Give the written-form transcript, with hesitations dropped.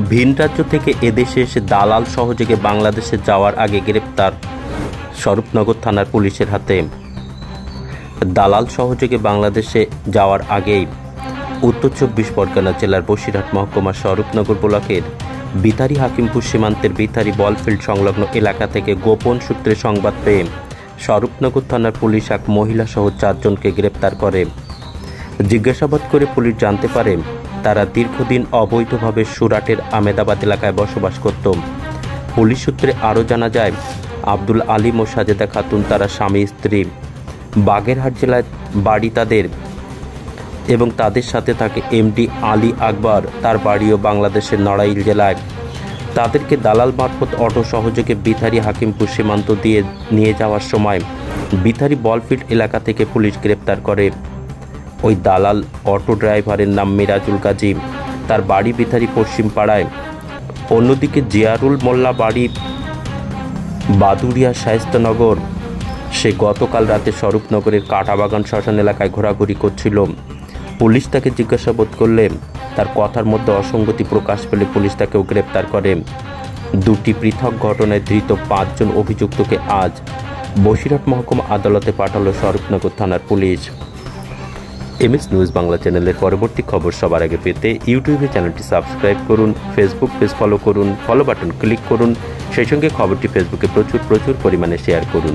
ভিন রাজ্য থেকে এদেশে এসে দালাল সহযোগে বাংলাদেশে যাওয়ার আগে গ্রেপ্তার স্বরূপনগর থানার পুলিশের হাতে। দালাল সহযোগে বাংলাদেশে যাওয়ার আগেই উত্তর ২৪ পরগনা জেলার বসিরহাট মহকুমার স্বরূপনগর ব্লকের বিতারি হাকিমপুর সীমান্তের বিতারি বলফিল্ড সংলগ্ন এলাকা থেকে গোপন সূত্রে সংবাদ পেয়ে স্বরূপনগর থানার পুলিশ এক মহিলা সহ ৪ জনকে গ্রেপ্তার করে। জিজ্ঞাসাবাদ করে পুলিশ জানতে পারে তারা দীর্ঘদিন অবৈধভাবে সুরাটের আমেদাবাদ এলাকায় বসবাস করত। পুলিশ সূত্রে আরও জানা যায়, আব্দুল আলিম ও সাজেদা খাতুন তারা স্বামী স্ত্রী। বাগেরহাট জেলায় বাড়ি তাদের এবং তাদের সাথে থাকে এমডি আলী আকবর, তার বাড়িও বাংলাদেশের নড়াইল জেলায়। তাদেরকে দালাল মারফত অটো সহযোগে বিতারি হাকিমপুর সীমান্ত দিয়ে নিয়ে যাওয়ার সময় বিতারি বলফিল্ড এলাকা থেকে পুলিশ গ্রেপ্তার করে। ওই দালাল অটো ড্রাইভারের নাম মিরাজুল গাজী, তার বাড়ি বিতারি পশ্চিম পাড়ায়। অন্যদিকে জিয়ারুল মোল্লা বাড়ি বাদুড়িয়া শায়েস্তানগর। সে গতকাল রাতে স্বরূপনগরের কাটাবাগান শ্মশান এলাকায় ঘোরাঘুরি করছিল। পুলিশ তাকে জিজ্ঞাসাবাদ করলে তার কথার মধ্যে অসঙ্গতি প্রকাশ পেলে পুলিশ তাকেও গ্রেপ্তার করে। দুটি পৃথক ঘটনায় ধৃত ৫ জন অভিযুক্তকে আজ বসিরহাট মহকুমা আদালতে পাঠালো স্বরূপনগর থানার পুলিশ। এমএস নিউজ বাংলা চ্যানেলের পরবর্তী খবর সবার আগে পেতে ইউটিউবে চ্যানেলটি সাবস্ক্রাইব করুন, ফেসবুক পেজ ফলো করুন, ফলো বাটন ক্লিক করুন, সেই সঙ্গে খবরটি ফেসবুকে প্রচুর পরিমাণে শেয়ার করুন।